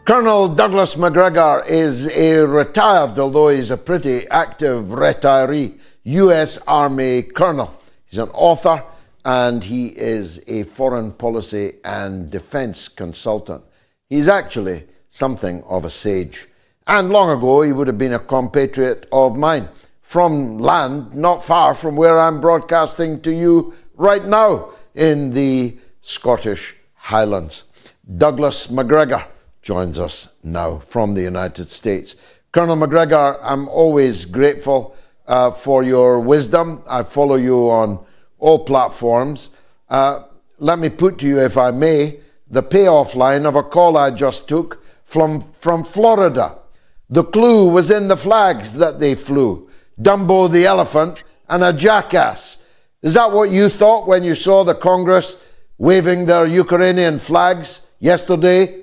Colonel Douglas Macgregor is a retired, although he's a pretty active retiree, US Army colonel. He's an author and he is a foreign policy and defense consultant. He's actually something of a sage. And long ago, he would have been a compatriot of mine from land not far from where I'm broadcasting to you right now in the Scottish Highlands. Douglas Macgregor joins us now from the United States. Colonel Macgregor, I'm always grateful for your wisdom. I follow you on all platforms. Let me put to you, if I may, the payoff line of a call I just took from Florida. The clue was in the flags that they flew. Dumbo the elephant and a jackass. Is that what you thought when you saw the Congress waving their Ukrainian flags yesterday?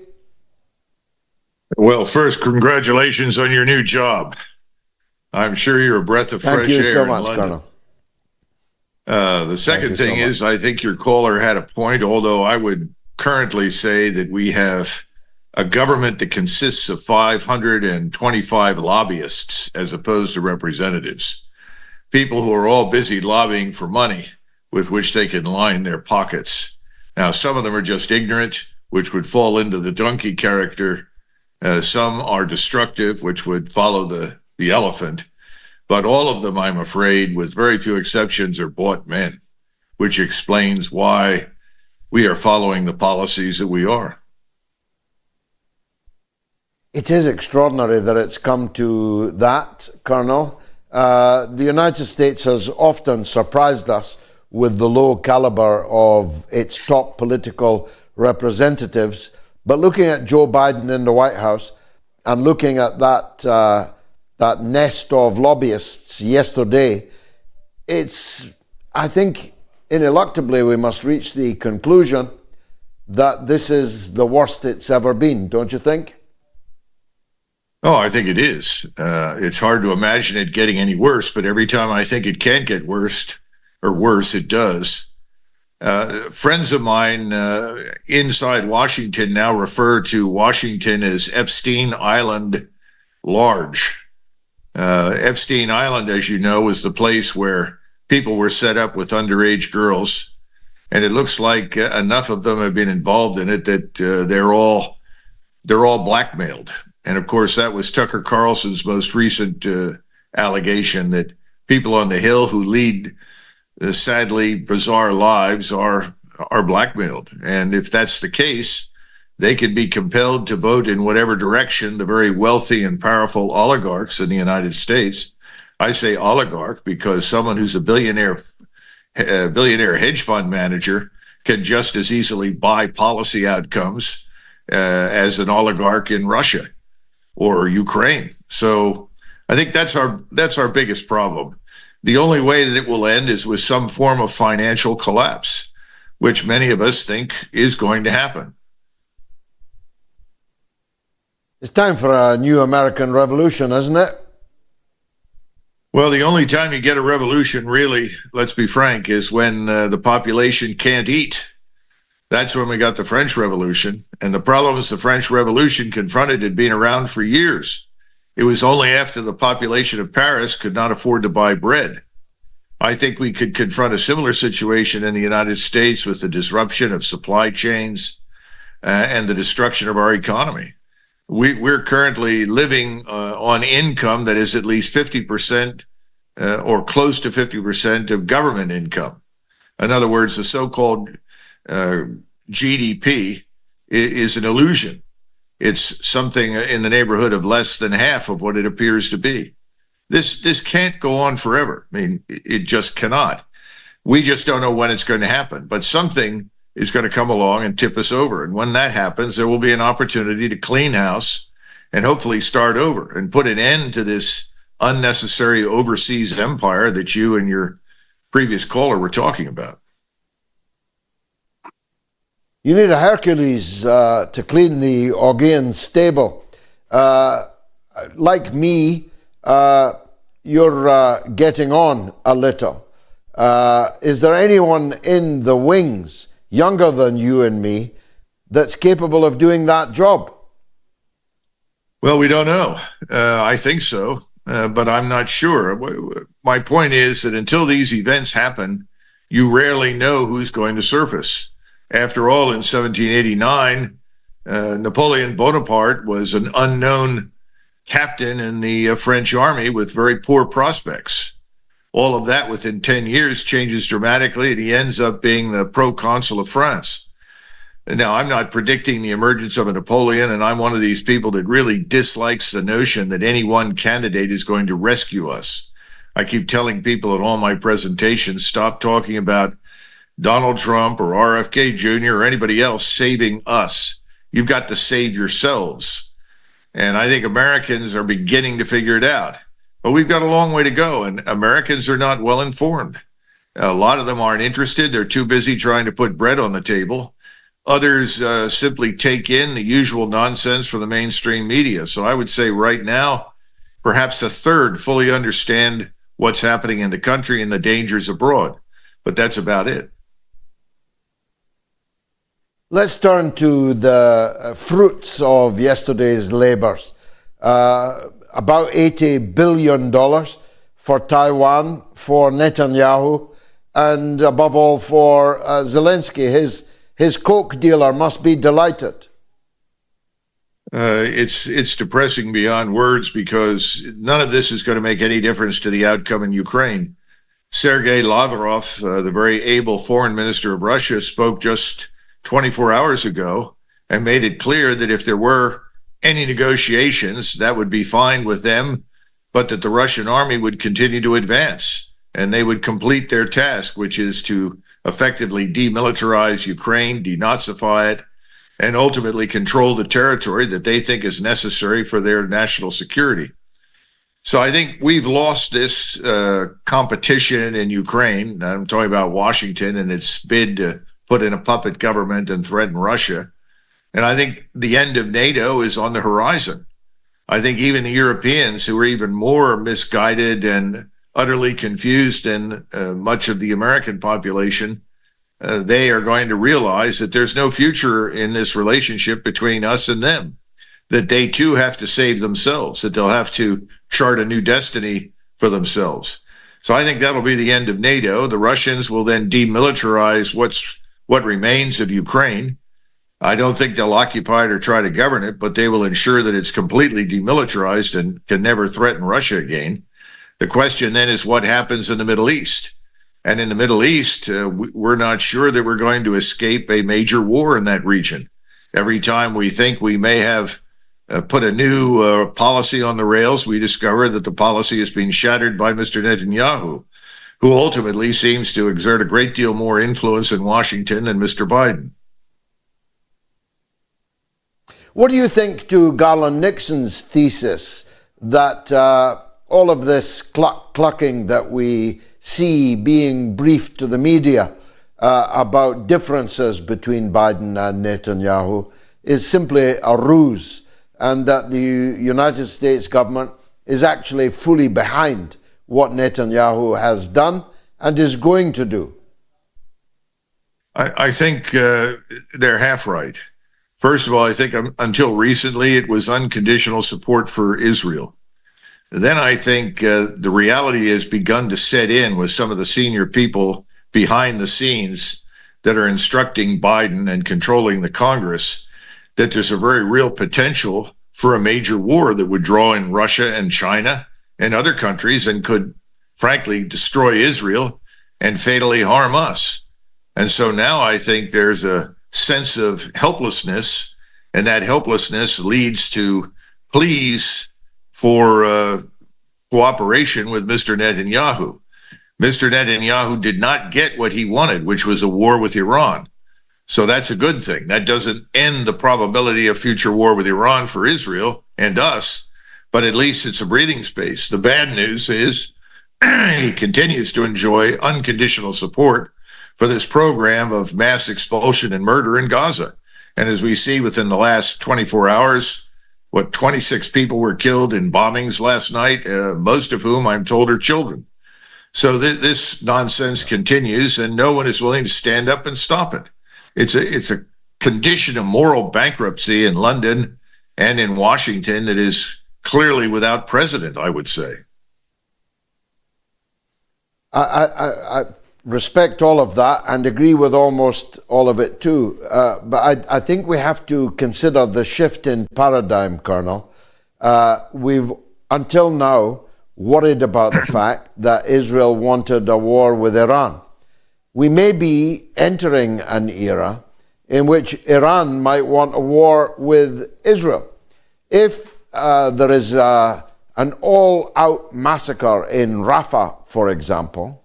Well, first, congratulations on your new job. I'm sure you're a breath of fresh air. Thank you so much, in London. Colonel. The second thing is, I think your caller had a point, although I would currently say that we have a government that consists of 525 lobbyists as opposed to representatives. People who are all busy lobbying for money with which they can line their pockets. Now, some of them are just ignorant, which would fall into the donkey character. Some are destructive, which would follow the elephant. But all of them, I'm afraid, with very few exceptions, are bought men, which explains why we are following the policies that we are. It is extraordinary that it's come to that, Colonel. The United States has often surprised us with the low caliber of its top political representatives. But looking at Joe Biden in the White House and looking at that nest of lobbyists yesterday, I think, ineluctably we must reach the conclusion that this is the worst it's ever been, don't you think? Oh, I think it is. It's hard to imagine it getting any worse, but every time I think it can't get worse, it does. Friends of mine inside Washington now refer to Washington as Epstein Island Large. Epstein Island, as you know, is the place where people were set up with underage girls. And it looks like enough of them have been involved in it that they're all blackmailed. And of course, that was Tucker Carlson's most recent allegation that people on the Hill who lead sadly bizarre lives are blackmailed. And if that's the case, they can be compelled to vote in whatever direction the very wealthy and powerful oligarchs in the United States. I say oligarch because someone who's a billionaire hedge fund manager can just as easily buy policy outcomes as an oligarch in Russia or Ukraine. So I think that's our biggest problem. The only way that it will end is with some form of financial collapse, which many of us think is going to happen. It's time for a new American revolution, isn't it? Well, the only time you get a revolution, really, let's be frank, is when the population can't eat. That's when we got the French Revolution. And the problems the French Revolution confronted had been around for years. It was only after the population of Paris could not afford to buy bread. I think we could confront a similar situation in the United States with the disruption of supply chains and the destruction of our economy. We're currently living on income that is at least 50% or close to 50% of government income. In other words, the so-called GDP is an illusion. It's something in the neighborhood of less than half of what it appears to be. This can't go on forever. I mean, it just cannot. We just don't know when it's going to happen, but something is going to come along and tip us over. And when that happens, there will be an opportunity to clean house and hopefully start over and put an end to this unnecessary overseas empire that you and your previous caller were talking about. You need a Hercules to clean the Augean stable. Like me, you're getting on a little. Is there anyone in the wings, younger than you and me, that's capable of doing that job? Well, we don't know. I think so, but I'm not sure. My point is that until these events happen, you rarely know who's going to surface. After all, in 1789, Napoleon Bonaparte was an unknown captain in the French army with very poor prospects. All of that within 10 years changes dramatically, and he ends up being the proconsul of France. Now, I'm not predicting the emergence of a Napoleon, and I'm one of these people that really dislikes the notion that any one candidate is going to rescue us. I keep telling people in all my presentations, stop talking about Donald Trump or RFK Jr. or anybody else saving us. You've got to save yourselves. And I think Americans are beginning to figure it out. But we've got a long way to go, and Americans are not well informed. A lot of them aren't interested. They're too busy trying to put bread on the table. Others simply take in the usual nonsense from the mainstream media. So I would say right now, perhaps a third fully understand what's happening in the country and the dangers abroad. But that's about it. Let's turn to the fruits of yesterday's labors. About $80 billion for Taiwan, for Netanyahu, and above all for Zelensky. His Coke dealer must be delighted. It's depressing beyond words because none of this is going to make any difference to the outcome in Ukraine. Sergei Lavrov, the very able foreign minister of Russia, spoke just 24 hours ago and made it clear that if there were any negotiations, that would be fine with them, but that the Russian army would continue to advance and they would complete their task, which is to effectively demilitarize Ukraine, denazify it, and ultimately control the territory that they think is necessary for their national security. So I think we've lost this competition in Ukraine. I'm talking about Washington and its bid to put in a puppet government and threaten Russia. And I think the end of NATO is on the horizon. I think even the Europeans, who are even more misguided and utterly confused than much of the American population, they are going to realize that there's no future in this relationship between us and them, that they too have to save themselves, that they'll have to chart a new destiny for themselves. So I think that'll be the end of NATO. The Russians will then demilitarize what remains of Ukraine. I don't think they'll occupy it or try to govern it, but they will ensure that it's completely demilitarized and can never threaten Russia again. The question then is what happens in the Middle East. And in the Middle East, we're not sure that we're going to escape a major war in that region. Every time we think we may have put a new policy on the rails, we discover that the policy is being shattered by Mr. Netanyahu, who ultimately seems to exert a great deal more influence in Washington than Mr. Biden. What do you think to Garland Nixon's thesis that all of this clucking that we see being briefed to the media about differences between Biden and Netanyahu is simply a ruse, and that the United States government is actually fully behind what Netanyahu has done and is going to do? I think they're half right. First of all, I think until recently it was unconditional support for Israel. Then I think the reality has begun to set in with some of the senior people behind the scenes that are instructing Biden and controlling the Congress that there's a very real potential for a major war that would draw in Russia and China and other countries and could, frankly, destroy Israel and fatally harm us. And so now I think there's a sense of helplessness, and that helplessness leads to pleas for cooperation with Mr. Netanyahu. Mr. Netanyahu did not get what he wanted, which was a war with Iran. So that's a good thing. That doesn't end the probability of future war with Iran for Israel and us, but at least it's a breathing space. The bad news is he continues to enjoy unconditional support for this program of mass expulsion and murder in Gaza. And as we see within the last 24 hours, 26 people were killed in bombings last night, most of whom I'm told are children. So this nonsense continues, and no one is willing to stand up and stop it. It's a condition of moral bankruptcy in London and in Washington that is clearly without precedent, I would say. I respect all of that and agree with almost all of it too. But I think we have to consider the shift in paradigm, Colonel. We've, until now, worried about the fact that Israel wanted a war with Iran. We may be entering an era in which Iran might want a war with Israel. If there is an all-out massacre in Rafah, for example,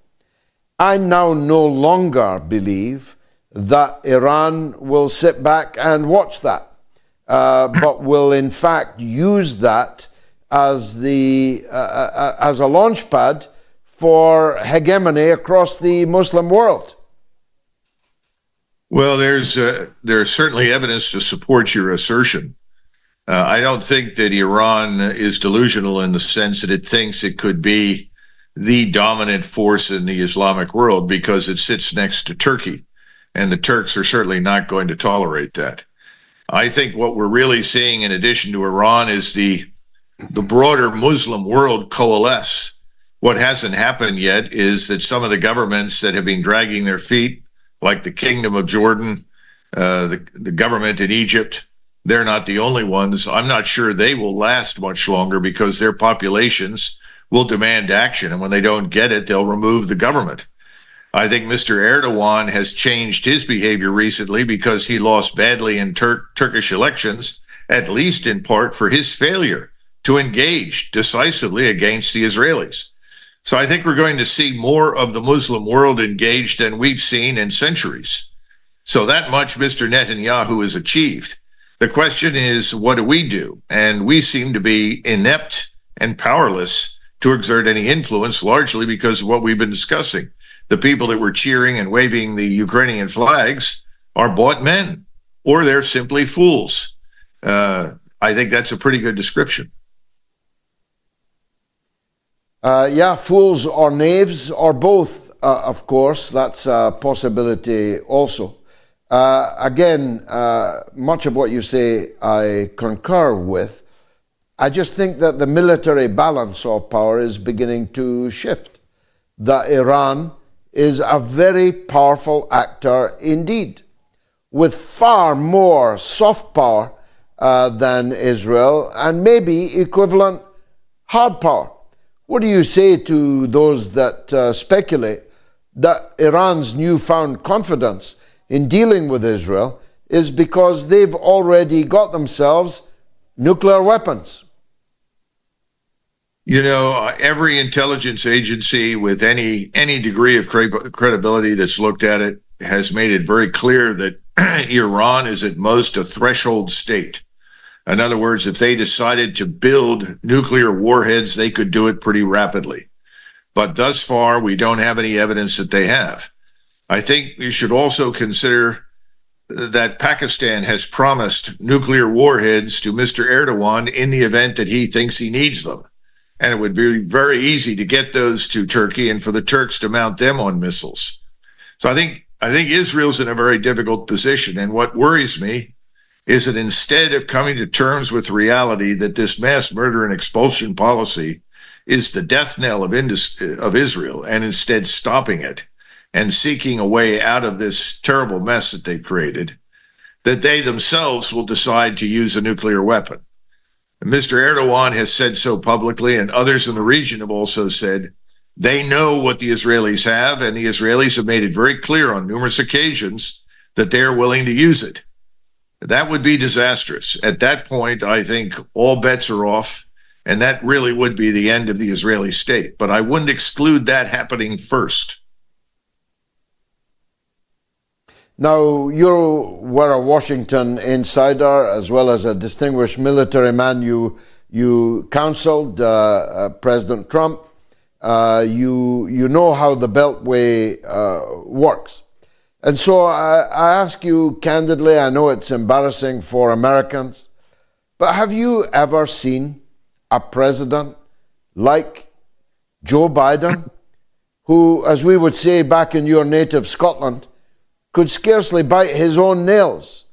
I now no longer believe that Iran will sit back and watch that, but will in fact use that as a launch pad for hegemony across the Muslim world. Well, there's certainly evidence to support your assertion. I don't think that Iran is delusional in the sense that it thinks it could be the dominant force in the Islamic world because it sits next to Turkey, and the Turks are certainly not going to tolerate that. I think what we're really seeing in addition to Iran is the broader Muslim world coalesce. What hasn't happened yet is that some of the governments that have been dragging their feet, like the Kingdom of Jordan, the government in Egypt, they're not the only ones. I'm not sure they will last much longer because their populations will demand action. And when they don't get it, they'll remove the government. I think Mr. Erdogan has changed his behavior recently because he lost badly in Turkish elections, at least in part for his failure to engage decisively against the Israelis. So I think we're going to see more of the Muslim world engaged than we've seen in centuries. So that much Mr. Netanyahu has achieved. The question is, what do we do? And we seem to be inept and powerless to exert any influence, largely because of what we've been discussing. The people that were cheering and waving the Ukrainian flags are bought men, or they're simply fools. I think that's a pretty good description. Fools or knaves or both, of course. That's a possibility also. Much of what you say I concur with. I just think that the military balance of power is beginning to shift. That Iran is a very powerful actor indeed, with far more soft power than Israel and maybe equivalent hard power. What do you say to those that speculate that Iran's newfound confidence in dealing with Israel is because they've already got themselves nuclear weapons? You know, every intelligence agency with any degree of credibility that's looked at it has made it very clear that Iran is at most a threshold state. In other words, if they decided to build nuclear warheads, they could do it pretty rapidly. But thus far, we don't have any evidence that they have. I think you should also consider that Pakistan has promised nuclear warheads to Mr. Erdogan in the event that he thinks he needs them. And it would be very easy to get those to Turkey and for the Turks to mount them on missiles. So I think Israel's in a very difficult position. And what worries me is that instead of coming to terms with reality that this mass murder and expulsion policy is the death knell of Israel, and instead stopping it and seeking a way out of this terrible mess that they created, that they themselves will decide to use a nuclear weapon. Mr. Erdogan has said so publicly, and others in the region have also said they know what the Israelis have, and the Israelis have made it very clear on numerous occasions that they are willing to use it. That would be disastrous. At that point, I think all bets are off, and that really would be the end of the Israeli state. But I wouldn't exclude that happening first. Now, you were a Washington insider as well as a distinguished military man. You counseled President Trump. You know how the Beltway works. And so I ask you candidly, I know it's embarrassing for Americans, but have you ever seen a president like Joe Biden, who, as we would say back in your native Scotland, could scarcely bite his own nails,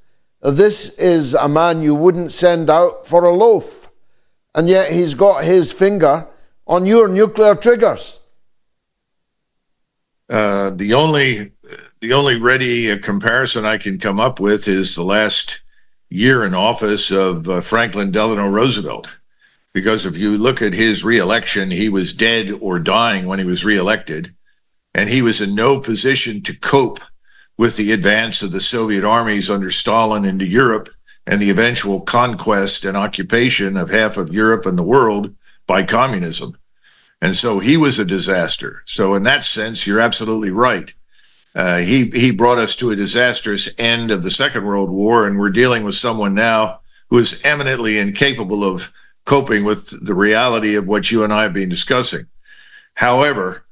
This is a man you wouldn't send out for a loaf, and yet he's got his finger on your nuclear triggers. The only ready comparison I can come up with is the last year in office of Franklin Delano Roosevelt. Because if you look at his reelection, he was dead or dying when he was reelected, and he was in no position to cope with the advance of the Soviet armies under Stalin into Europe and the eventual conquest and occupation of half of Europe and the world by communism. And so he was a disaster. So in that sense, you're absolutely right. He brought us to a disastrous end of the Second World War, and we're dealing with someone now who is eminently incapable of coping with the reality of what you and I have been discussing. However,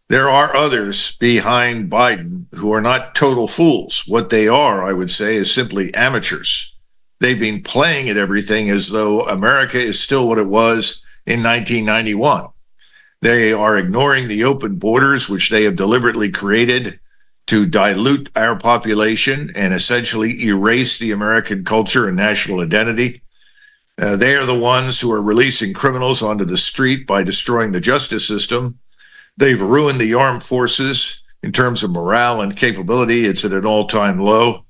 there are others behind Biden who are not total fools. What they are, I would say, is simply amateurs. They've been playing at everything as though America is still what it was in 1991. They are ignoring the open borders, which they have deliberately created to dilute our population and essentially erase the American culture and national identity. They are the ones who are releasing criminals onto the street by destroying the justice system. They've ruined the armed forces in terms of morale and capability. It's at an all-time low.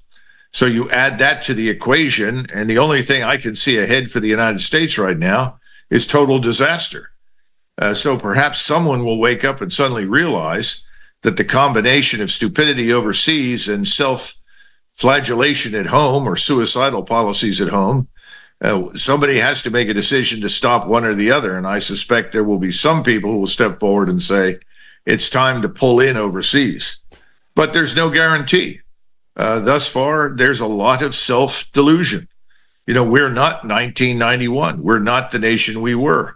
So you add that to the equation, and the only thing I can see ahead for the United States right now is total disaster. So perhaps someone will wake up and suddenly realize that the combination of stupidity overseas and self-flagellation at home or suicidal policies at home, somebody has to make a decision to stop one or the other. And I suspect there will be some people who will step forward and say, it's time to pull in overseas. But there's no guarantee. Thus far, there's a lot of self-delusion. You know, we're not 1991. We're not the nation we were.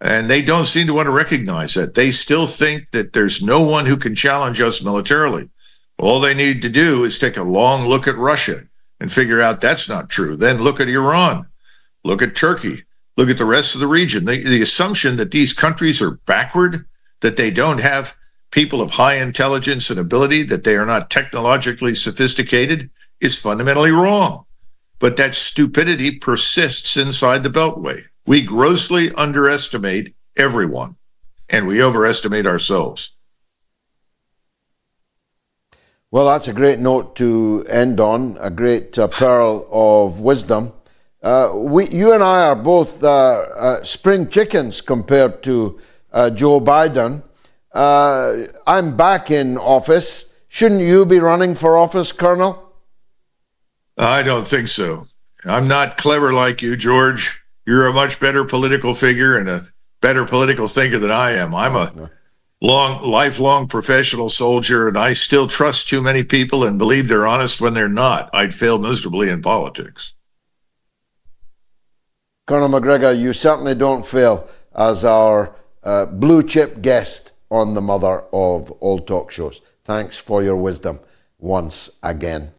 And they don't seem to want to recognize that. They still think that there's no one who can challenge us militarily. All they need to do is take a long look at Russia and figure out that's not true. Then look at Iran. Look at Turkey. Look at the rest of the region. The assumption that these countries are backward, that they don't have people of high intelligence and ability, that they are not technologically sophisticated, is fundamentally wrong. But that stupidity persists inside the Beltway. We grossly underestimate everyone, and we overestimate ourselves. Well, that's a great note to end on, a great pearl of wisdom. You and I are both spring chickens compared to Joe Biden. I'm back in office. Shouldn't you be running for office, Colonel? I don't think so. I'm not clever like you, George. You're a much better political figure and a better political thinker than I am. I'm a lifelong professional soldier, and I still trust too many people and believe they're honest when they're not. I'd fail miserably in politics. Colonel Macgregor, you certainly don't fail as our blue chip guest on the mother of all talk shows. Thanks for your wisdom once again.